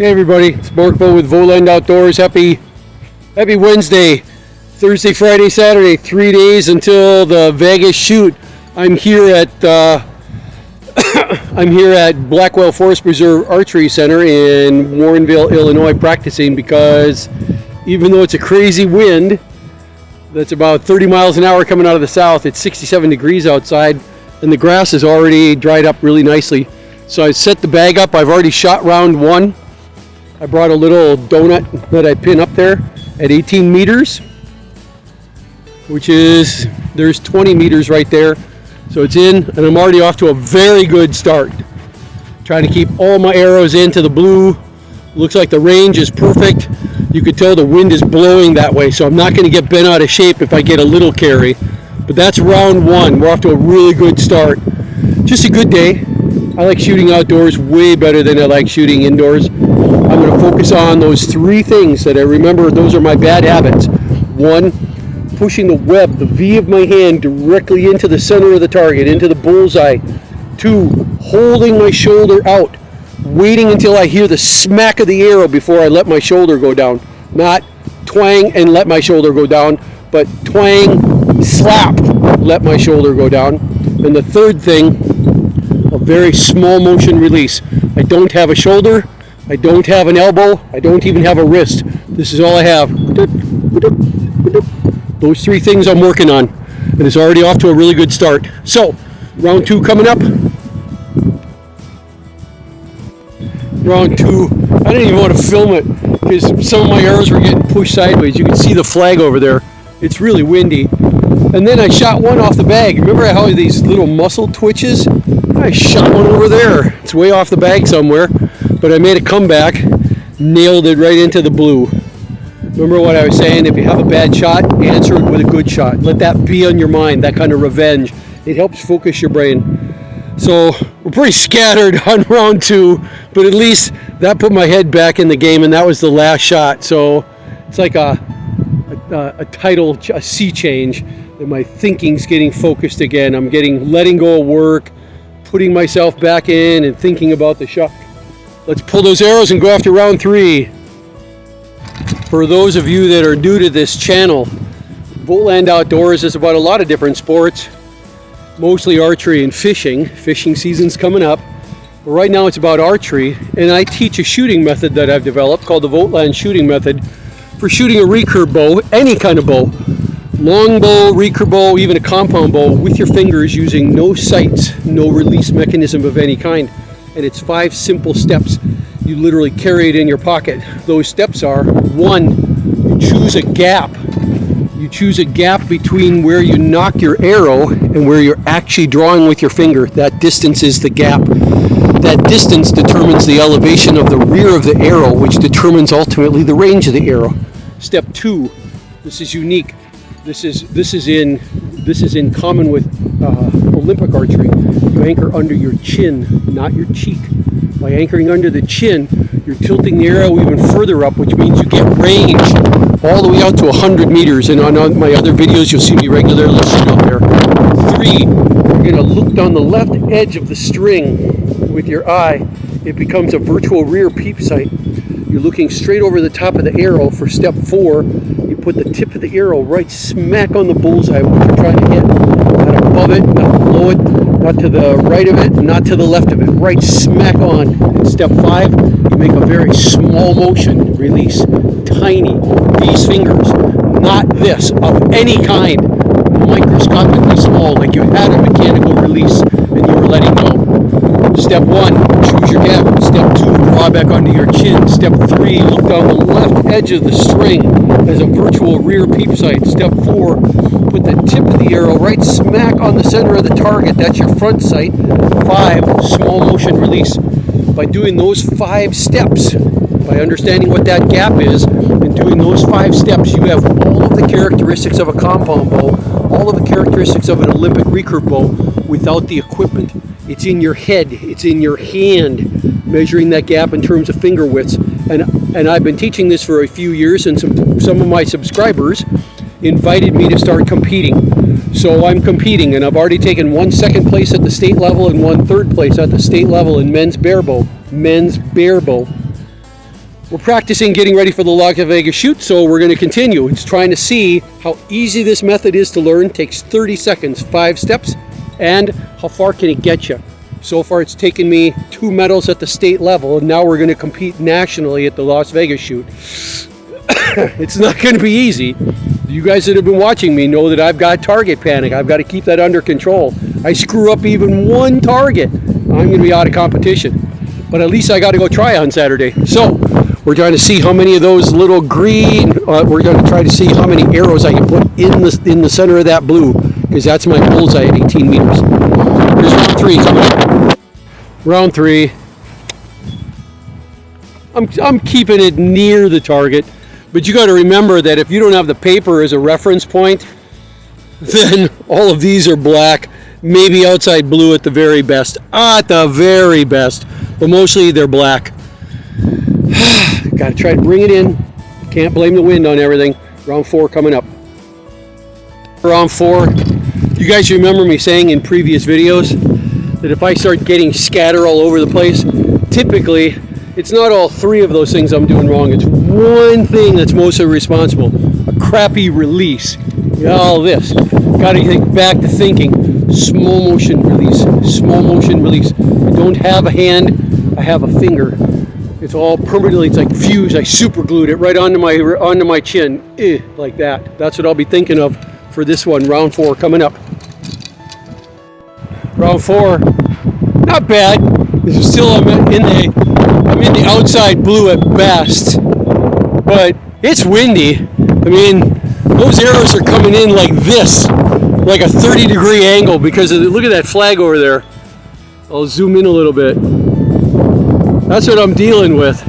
Hey everybody, it's BAREBOW with VOGTLAND Outdoors. Happy Wednesday, Thursday, Friday, Saturday, 3 days until the Vegas shoot. I'm here at Blackwell Forest Preserve Archery Center in Warrenville, Illinois, practicing because even though it's a crazy wind that's about 30 miles an hour coming out of the south, it's 67 degrees outside and the grass is already dried up really nicely. So I set the bag up. I've already shot round one. I brought a little donut that I pin up there at 18 meters, which is, there's 20 meters right there. So it's in, and I'm already off to a very good start. Trying to keep all my arrows into the blue. Looks like the range is perfect. You could tell the wind is blowing that way, so I'm not going to get bent out of shape if I get a little carry. But that's round one. We're off to a really good start. Just a good day. I like shooting outdoors way better than I like shooting indoors. I'm going to focus on those three things that I remember. Those are my bad habits. One, pushing the web, the V of my hand directly into the center of the target, into the bullseye. Two, holding my shoulder out, waiting until I hear the smack of the arrow before I let my shoulder go down. Not twang and let my shoulder go down, but twang, slap, let my shoulder go down. And the third thing, a very small motion release. I don't have a shoulder, I don't have an elbow, I don't even have a wrist. This is all I have. Those three things I'm working on, and it's already off to a really good start. So, round two coming up. Round two, I didn't even want to film it because some of my arrows were getting pushed sideways. You can see the flag over there. It's really windy. And then I shot one off the bag. Remember how these little muscle twitches? I shot one over there. It's way off the bag somewhere, but I made a comeback, nailed it right into the blue. Remember what I was saying? If you have a bad shot, answer it with a good shot. Let that be on your mind, that kind of revenge. It helps focus your brain. So we're pretty scattered on round two, but at least that put my head back in the game, and that was the last shot. So it's like a sea change, and my thinking's getting focused again. I'm letting go of work, putting myself back in and thinking about the shot. Let's pull those arrows and go after round three. For those of you that are new to this channel, VOGTLAND Outdoors is about a lot of different sports, mostly archery and fishing. Fishing season's coming up. But right now it's about archery, and I teach a shooting method that I've developed called the VOGTLAND shooting method for shooting a recurve bow, any kind of bow. Long bow, recurve bow, even a compound bow with your fingers using no sights, no release mechanism of any kind. And it's 5 simple steps. You literally carry it in your pocket. Those steps are: 1, you choose a gap. You choose a gap between where you knock your arrow and where you're actually drawing with your finger. That distance is the gap. That distance determines the elevation of the rear of the arrow, which determines ultimately the range of the arrow. Step 2, this is unique. This is in common with Olympic archery. You anchor under your chin, not your cheek. By anchoring under the chin, you're tilting the arrow even further up, which means you get range all the way out to 100 meters. And on my other videos, you'll see me regularly shoot up there. 3, you're going to look down the left edge of the string with your eye. It becomes a virtual rear peep sight. You're looking straight over the top of the arrow for step 4. You put the tip of the arrow right smack on the bullseye, what you're trying to hit. Not above it, not below it, not to the right of it, not to the left of it. Right smack on. And step 5, you make a very small motion release. Tiny. These fingers, not this, of any kind. Microscopically small, like you had a mechanical release and you were letting go. Step 1, choose your gap. Step 2, draw back onto your chin. Step 3, look down the left edge of the string as a virtual rear peep sight. Step 4, put the tip of the arrow right smack on the center of the target. That's your front sight. 5, small motion release. By doing those 5 steps, by understanding what that gap is, and doing those 5 steps, you have all of the characteristics of a compound bow, all of the characteristics of an Olympic recurve bow without the equipment. It's in your head, it's in your hand, measuring that gap in terms of finger widths. And I've been teaching this for a few years, and some of my subscribers invited me to start competing. So I'm competing, and I've already taken 1 second place at the state level and 1 third place at the state level in men's barebow. We're practicing getting ready for the Las Vegas shoot, so we're going to continue. It's trying to see how easy this method is to learn. It takes 30 seconds, 5 steps, and how far can it get you. So far it's taken me 2 medals at the state level, and now we're going to compete nationally at the Las Vegas shoot. It's not going to be easy. You guys that have been watching me know that I've got target panic. I've got to keep that under control. I screw up even one target, I'm going to be out of competition. But at least I got to go try on Saturday. So we're trying to see how many of those little green, we're going to try to see how many arrows I can put in the center of that blue, because that's my bullseye at 18 meters. Here's round 3 coming up. Round 3. I'm keeping it near the target, but you got to remember that if you don't have the paper as a reference point, then all of these are black, maybe outside blue at the very best. At the very best. But mostly they're black. Got to try to bring it in. Can't blame the wind on everything. Round 4 coming up. Round 4. You guys remember me saying in previous videos that if I start getting scatter all over the place, typically it's not all 3 of those things I'm doing wrong. It's one thing that's mostly responsible. A crappy release. All this. Got to think back to thinking. Small motion release. Small motion release. I don't have a hand. I have a finger. It's all permanently, it's like fused. I super glued it right onto my chin, like that. That's what I'll be thinking of for this one. Round 4 coming up. Round 4, not bad. This is still I'm in the outside blue at best, but it's windy. I mean, those arrows are coming in like this, like a 30-degree angle because of look at that flag over there. I'll zoom in a little bit. That's what I'm dealing with.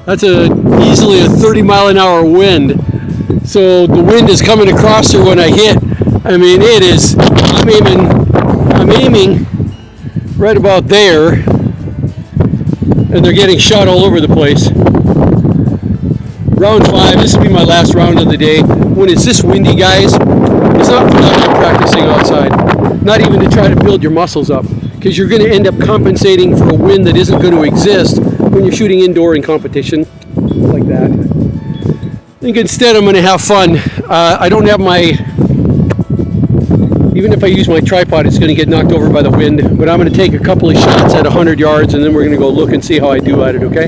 That's easily a 30-mile-an-hour wind. So the wind is coming across her when I hit. I mean, it is. I'm aiming right about there, and they're getting shot all over the place. Round 5. This will be my last round of the day. When it's this windy, guys, it's not fun practicing outside. Not even to try to build your muscles up, because you're going to end up compensating for a wind that isn't going to exist when you're shooting indoor in competition like that. I think instead I'm going to have fun. I don't have my, even if I use my tripod, it's going to get knocked over by the wind, but I'm going to take a couple of shots at 100 yards and then we're going to go look and see how I do at it, okay?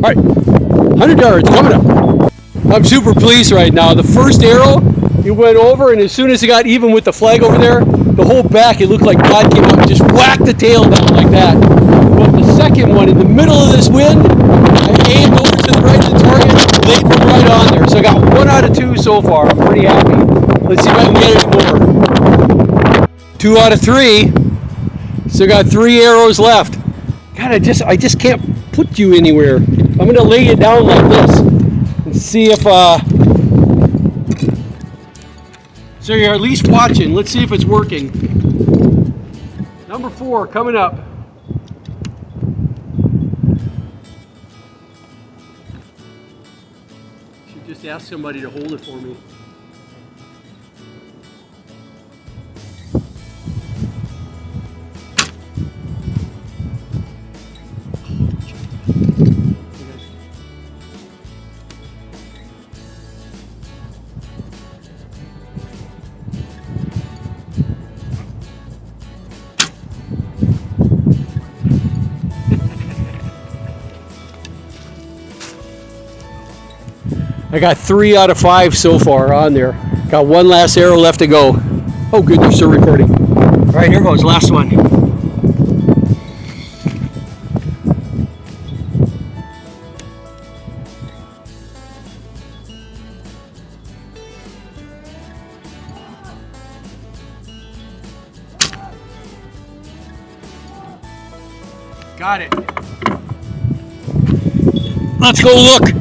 All right, 100 yards coming up. I'm super pleased right now. The first arrow, it went over, and as soon as it got even with the flag over there, the whole back, it looked like God came up and just whacked the tail down like that. But the second one, in the middle of this wind, I aimed over to the right of the target, laid them right on there. So I got 1 out of 2 so far. I'm pretty happy. Let's see if I can get any more. 2 out of 3. Still got 3 arrows left. God, I just can't put you anywhere. I'm going to lay you down like this and see if so you're at least watching. Let's see if it's working. Number 4 coming up. Should just ask somebody to hold it for me. I got 3 out of 5 so far on there. Got 1 last arrow left to go. Oh good, they're still recording. All right, here goes, last one. Got it. Let's go look.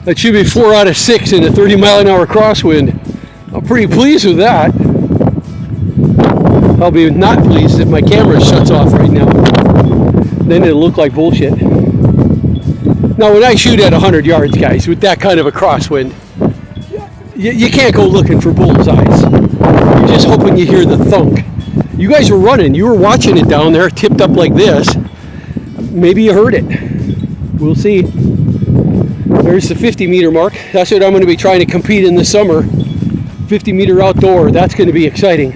That should be 4 out of 6 in a 30-mile-an-hour crosswind. I'm pretty pleased with that. I'll be not pleased if my camera shuts off right now. Then it'll look like bullshit. Now when I shoot at 100 yards, guys, with that kind of a crosswind, you can't go looking for bullseyes. You're just hoping you hear the thunk. You guys were running. You were watching it down there, tipped up like this. Maybe you heard it. We'll see. There's the 50 meter mark. That's what I'm going to be trying to compete in this summer. 50 meter outdoor. That's going to be exciting.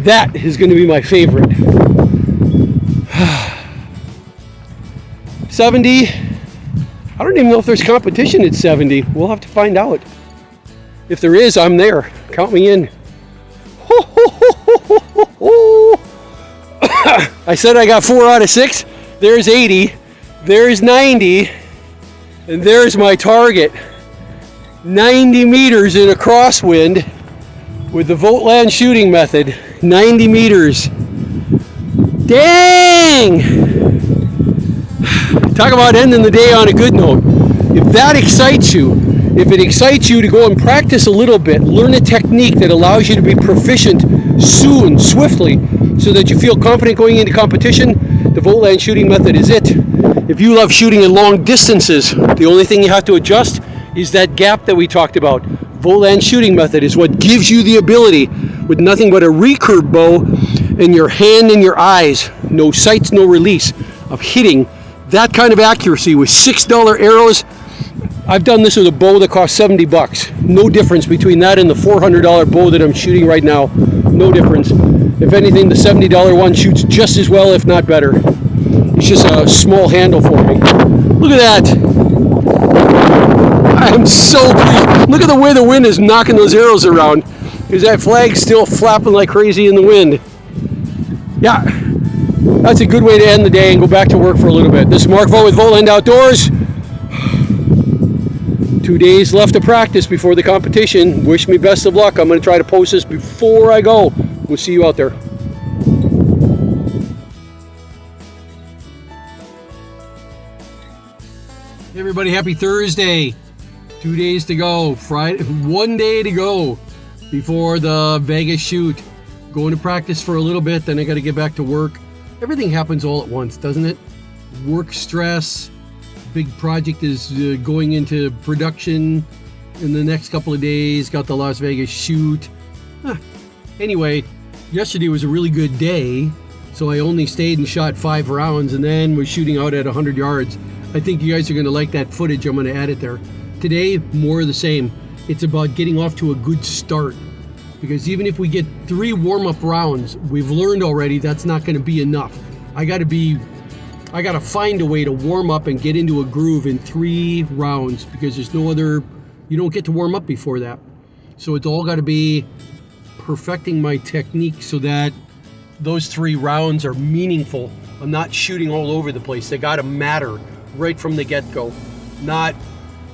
That is going to be my favorite. 70. I don't even know if there's competition at 70. We'll have to find out. If there is, I'm there. Count me in. I said I got 4 out of 6. There's 80. There's 90. And there's my target. 90 meters in a crosswind with the VOGTLAND shooting method. 90 meters. Dang! Talk about ending the day on a good note. If that excites you, if it excites you to go and practice a little bit, learn a technique that allows you to be proficient soon, swiftly, so that you feel confident going into competition, the VOGTLAND shooting method is it. If you love shooting at long distances, the only thing you have to adjust is that gap that we talked about. VOGTLAND shooting method is what gives you the ability, with nothing but a recurve bow in your hand and your eyes, no sights, no release, of hitting that kind of accuracy with $6 arrows. I've done this with a bow that costs 70 bucks. No difference between that and the $400 bow that I'm shooting right now. No difference. If anything, the $70 one shoots just as well, if not better. It's just a small handle for me. Look at that. I am so pleased. Look at the way the wind is knocking those arrows around. Because that flag's still flapping like crazy in the wind. Yeah, that's a good way to end the day and go back to work for a little bit. This is Mark Vogt with VOGTLAND Outdoors. 2 days left to practice before the competition. Wish me best of luck. I'm going to try to post this before I go. We'll see you out there. Hey everybody, happy Thursday. 2 days to go. Friday, 1 day to go before the Vegas shoot. Going to practice for a little bit, then I got to get back to work. Everything happens all at once, doesn't it? Work stress. Big project is going into production in the next couple of days. Got the Las Vegas shoot. Anyway, yesterday was a really good day, so I only stayed and shot 5 rounds and then was shooting out at 100 yards. I think you guys are going to like that footage. I'm going to add it there. Today, more of the same. It's about getting off to a good start, because even if we get 3 warm-up rounds, we've learned already that's not going to be enough. I got to find a way to warm up and get into a groove in 3 rounds, because there's no other, you don't get to warm up before that. So it's all got to be perfecting my technique so that those 3 rounds are meaningful. I'm not shooting all over the place. They got to matter right from the get-go. Not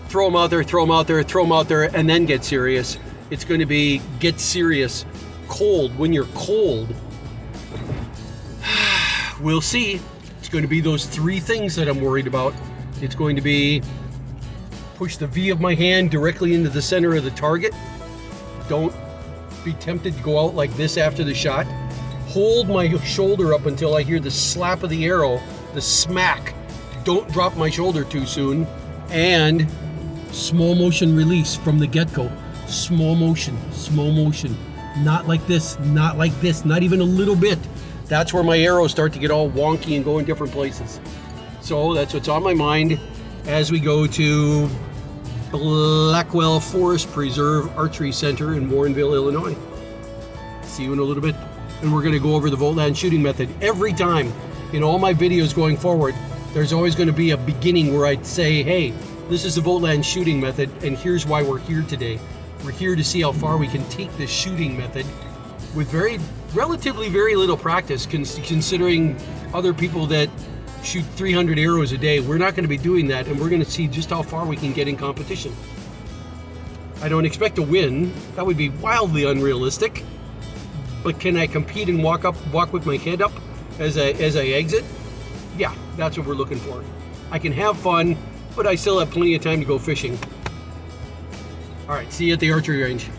throw them out there, throw them out there, throw them out there, and then get serious. It's going to be get serious cold. When you're cold, we'll see. It's going to be those 3 things that I'm worried about. It's going to be push the V of my hand directly into the center of the target. Don't be tempted to go out like this after the shot. Hold my shoulder up until I hear the slap of the arrow, the smack. Don't drop my shoulder too soon. And small motion release from the get-go. Small motion, not like this, not like this, not even a little bit. That's where my arrows start to get all wonky and go in different places. So that's what's on my mind as we go to Blackwell Forest Preserve Archery Center in Warrenville, Illinois. See you in a little bit. And we're going to go over the VOGTLAND shooting method. Every time in all my videos going forward, there's always going to be a beginning where I'd say, hey, this is the VOGTLAND shooting method, and here's why we're here today. We're here to see how far we can take this shooting method with relatively very little practice, considering other people that shoot 300 arrows a day. We're not going to be doing that, and we're going to see just how far we can get in competition. I don't expect to win. That would be wildly unrealistic. But can I compete and walk with my head up as I exit? Yeah, that's what we're looking for. I can have fun, but I still have plenty of time to go fishing. All right, see you at the archery range.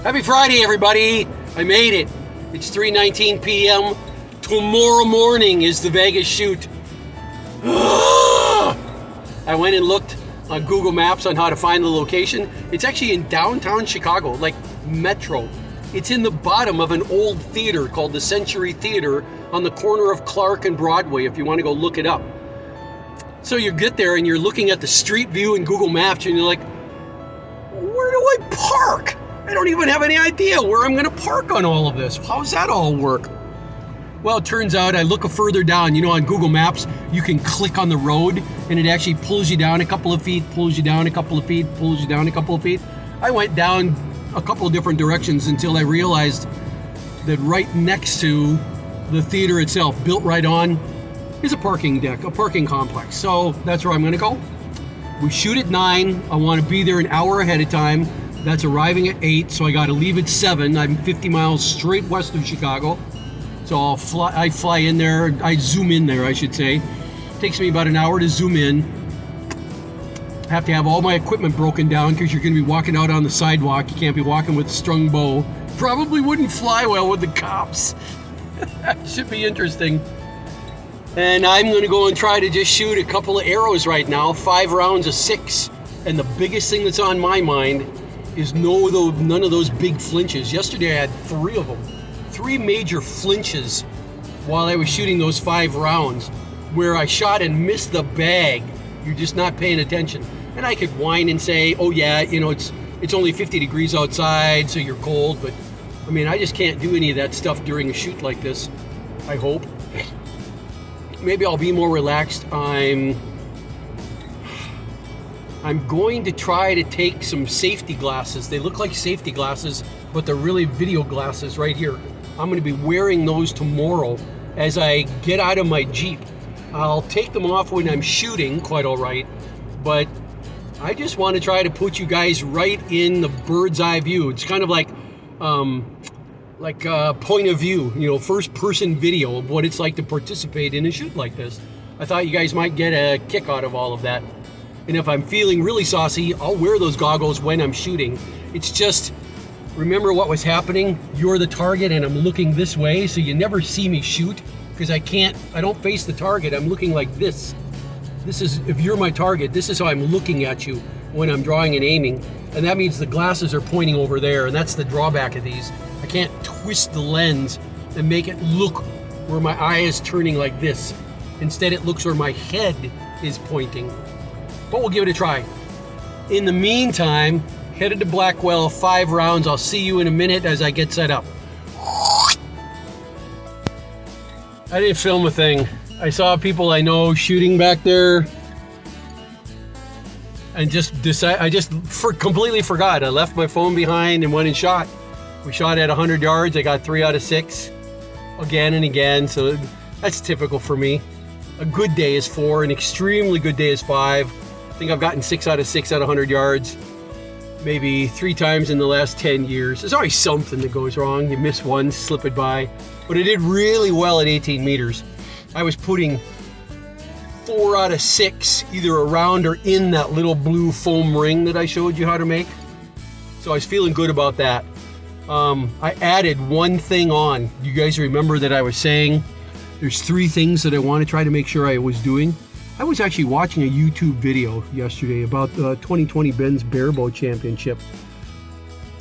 Happy Friday, everybody. I made it. It's 3:19 p.m. Tomorrow morning is the Vegas shoot. I went and looked on Google Maps on how to find the location. It's actually in downtown Chicago, like Metro. It's in the bottom of an old theater called the Century Theater on the corner of Clark and Broadway, if you want to go look it up. So you get there and you're looking at the street view in Google Maps and you're like, where do I park? I don't even have any idea where I'm going to park on all of this. How does that all work? Well, it turns out I look further down. You know, on Google Maps, you can click on the road and it actually pulls you down a couple of feet, pulls you down a couple of feet, pulls you down a couple of feet. I went down a couple of different directions until I realized that right next to the theater itself, built right on, is a parking deck, a parking complex. So that's where I'm gonna go. We shoot at 9. I wanna be there an hour ahead of time. That's arriving at 8, so I gotta leave at 7. I'm 50 miles straight west of Chicago. So I fly in there, I zoom in there, I should say. Takes me about an hour to zoom in. Have to have all my equipment broken down because you're going to be walking out on the sidewalk. You can't be walking with a strung bow. Probably wouldn't fly well with the cops. Should be interesting. And I'm going to go and try to just shoot a couple of arrows right now, 5 rounds of 6. And the biggest thing that's on my mind is none of those big flinches. Yesterday I had 3 of them. 3 major flinches while I was shooting those 5 rounds where I shot and missed the bag. You're just not paying attention. And I could whine and say, oh yeah, you know, it's only 50 degrees outside, so you're cold. But I mean, I just can't do any of that stuff during a shoot like this, I hope. Maybe I'll be more relaxed. I'm going to try to take some safety glasses. They look like safety glasses, but they're really video glasses right here. I'm going to be wearing those tomorrow as I get out of my Jeep. I'll take them off when I'm shooting, quite all right, but I just want to try to put you guys right in the bird's eye view. It's kind of like point of view, you know, first person video of what it's like to participate in a shoot like this. I thought you guys might get a kick out of all of that. And if I'm feeling really saucy, I'll wear those goggles when I'm shooting. It's just, remember what was happening? You're the target and I'm looking this way, so you never see me shoot because I don't face the target. I'm looking like this. This is, if you're my target, this is how I'm looking at you when I'm drawing and aiming. And that means the glasses are pointing over there, and that's the drawback of these. I can't twist the lens and make it look where my eye is turning like this. Instead, it looks where my head is pointing. But we'll give it a try. In the meantime, headed to Blackwell, 5 rounds. I'll see you in a minute as I get set up. I didn't film a thing. I saw people I know shooting back there and completely forgot. I left my phone behind and went and shot. We shot at 100 yards. I got 3 out of 6 again and again. So that's typical for me. A good day is 4, an extremely good day is 5. I think I've gotten 6 out of 6 at 100 yards, maybe 3 times in the last 10 years. There's always something that goes wrong. You miss one, slip it by. But I did really well at 18 meters. I was putting 4 out of 6 either around or in that little blue foam ring that I showed you how to make. So I was feeling good about that. I added one thing on. You guys remember that I was saying there's 3 things that I want to try to make sure I was doing. I was actually watching a YouTube video yesterday about the 2020 Ben's BAREBOW Championship.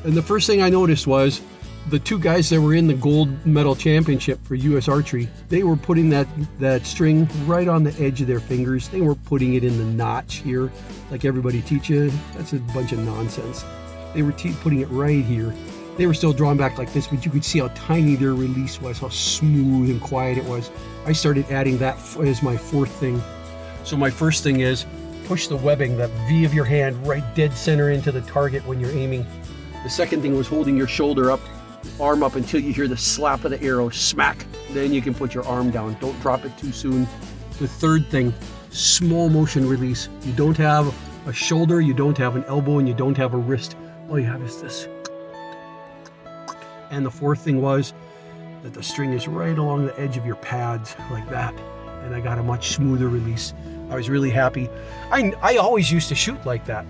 And the first thing I noticed was the 2 guys that were in the gold medal championship for U.S. Archery, they were putting that string right on the edge of their fingers. They were putting it in the notch here, like everybody teach you. That's a bunch of nonsense. They were putting it right here. They were still drawn back like this, but you could see how tiny their release was, how smooth and quiet it was. I started adding that as my 4th thing. So my first thing is push the webbing, that V of your hand, right dead center into the target when you're aiming. The second thing was holding your shoulder up, arm up until you hear the slap of the arrow, smack. Then you can put your arm down. Don't drop it too soon. The third thing, small motion release. You don't have a shoulder, you don't have an elbow, and you don't have a wrist. All you have is this. And the 4th thing was that the string is right along the edge of your pads like that. And I got a much smoother release. I was really happy. I always used to shoot like that.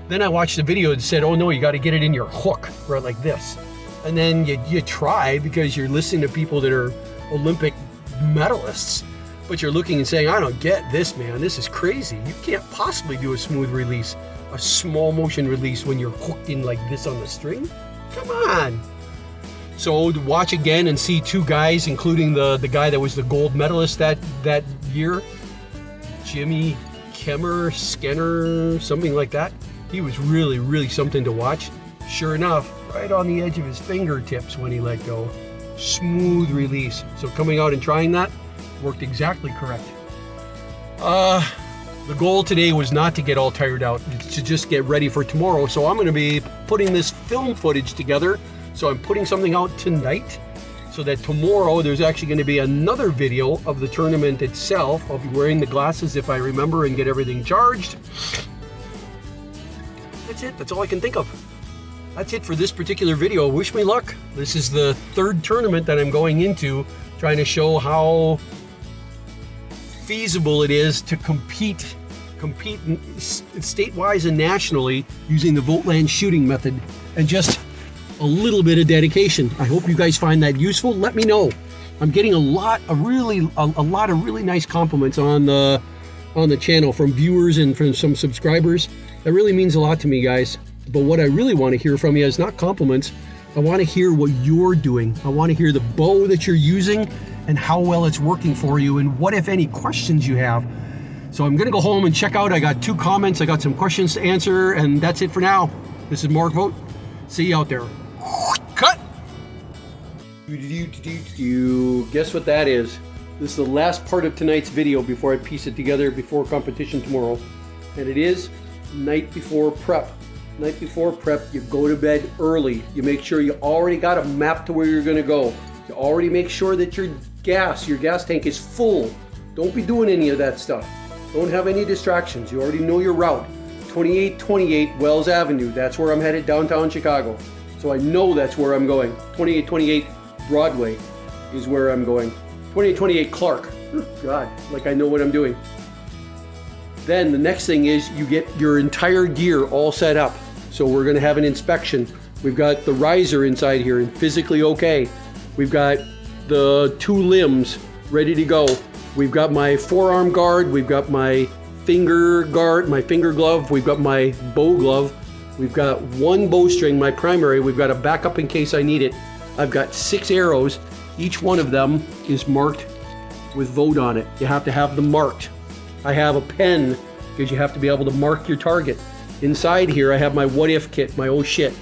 Then I watched the video and said, oh no, you got to get it in your hook, right like this. And then you try because you're listening to people that are Olympic medalists. But you're looking and saying, I don't get this, man. This is crazy. You can't possibly do a smooth release, a small motion release when you're hooked in like this on the string. Come on. So to watch again and see two guys, including the guy that was the gold medalist that year, Jimmy Kemmer, Skenner, something like that. He was really, really something to watch. Sure enough, right on the edge of his fingertips when he let go. Smooth release. So coming out and trying that worked exactly correct. The goal today was not to get all tired out, it's to just get ready for tomorrow. So I'm going to be putting this film footage together. So I'm putting something out tonight so that tomorrow there's actually going to be another video of the tournament itself. I'll be wearing the glasses if I remember and get everything charged. That's it. That's all I can think of. That's it for this particular video. Wish me luck. This is the third tournament that I'm going into, trying to show how feasible it is to compete state-wise and nationally using the VOGTLAND shooting method, and just a little bit of dedication. I hope you guys find that useful. Let me know. I'm getting a lot of really nice compliments on the channel from viewers and from some subscribers. That really means a lot to me, guys. But what I really want to hear from you is not compliments. I want to hear what you're doing. I want to hear the bow that you're using and how well it's working for you, and what, if any, questions you have. So I'm going to go home and check out. I got 2 comments. I got some questions to answer, and that's it for now. This is Mark Vogt. See you out there. Cut! Guess what that is? This is the last part of tonight's video before I piece it together before competition tomorrow. And it is night before prep. Night before prep, you go to bed early. You make sure you already got a map to where you're going to go. You already make sure that your gas tank is full. Don't be doing any of that stuff. Don't have any distractions. You already know your route. 2828 Wells Avenue. That's where I'm headed, downtown Chicago. So I know that's where I'm going. 2828 Broadway is where I'm going. 2828 Clark. Oh God, like I know what I'm doing. Then the next thing is you get your entire gear all set up. So we're going to have an inspection. We've got the riser inside here and physically okay. We've got the 2 limbs ready to go. We've got my forearm guard. We've got my finger guard, my finger glove. We've got my bow glove. We've got 1 bowstring, my primary. We've got a backup in case I need it. I've got 6 arrows. Each one of them is marked with Vogt on it. You have to have them marked. I have a pen because you have to be able to mark your target. Inside here I have my what if kit, my oh shit.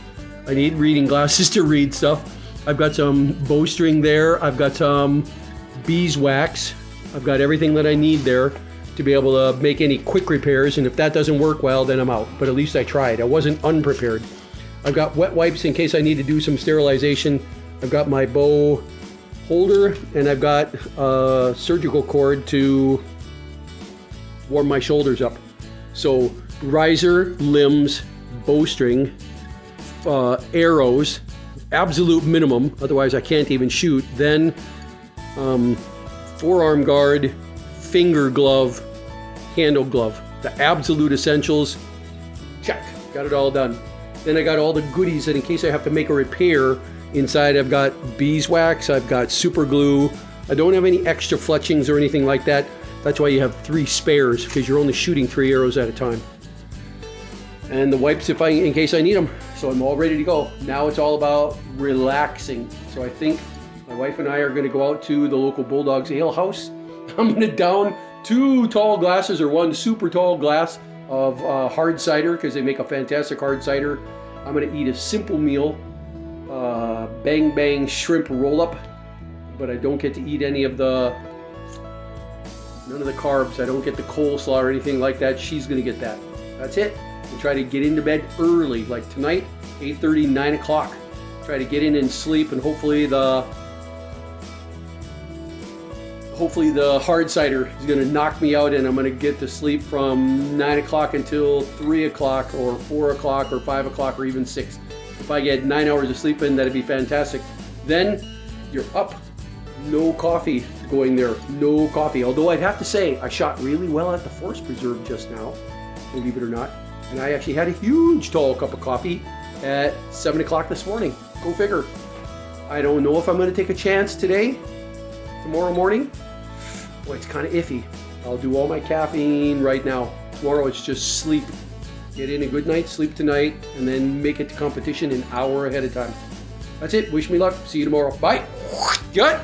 I need reading glasses to read stuff. I've got some bowstring there. I've got some beeswax. I've got everything that I need there to be able to make any quick repairs, and if that doesn't work well, then I'm out. But at least I tried. I wasn't unprepared. I've got wet wipes in case I need to do some sterilization. I've got my bow holder, and I've got a surgical cord to warm my shoulders up. So riser, limbs, bowstring, arrows, absolute minimum, otherwise I can't even shoot. Then forearm guard, finger glove, handle glove. The absolute essentials, check, got it all done. Then I got all the goodies that in case I have to make a repair, inside I've got beeswax, I've got super glue. I don't have any extra fletchings or anything like that. That's why you have 3 spares, because you're only shooting 3 arrows at a time. And the wipes in case I need them. So I'm all ready to go. Now it's all about relaxing. So I think my wife and I are going to go out to the local Bulldogs Ale House. I'm going to down 2 tall glasses, or 1 super tall glass of hard cider, because they make a fantastic hard cider. I'm going to eat a simple meal, bang bang shrimp roll up, but I don't get to eat any of none of the carbs. I don't get the coleslaw or anything like that. She's going to get that. That's it. And try to get into bed early, like tonight, 8:30, 9 o'clock. Try to get in and sleep, and hopefully the hard cider is going to knock me out, and I'm going to get to sleep from 9 o'clock until 3 o'clock or 4 o'clock or 5 o'clock or even 6. If I get 9 hours of sleep in, that'd be fantastic. Then you're up. No coffee going there. No coffee. Although I'd have to say, I shot really well at the Forest Preserve just now, believe it or not. And I actually had a huge tall cup of coffee at 7 o'clock this morning. Go figure. I don't know if I'm going to take a chance today Tomorrow morning, boy, it's kind of iffy. I'll do all my caffeine right now. Tomorrow it's just sleep. Get in a good night's sleep tonight and then make it to competition an hour ahead of time. That's it. Wish me luck. See you tomorrow. Bye. Good.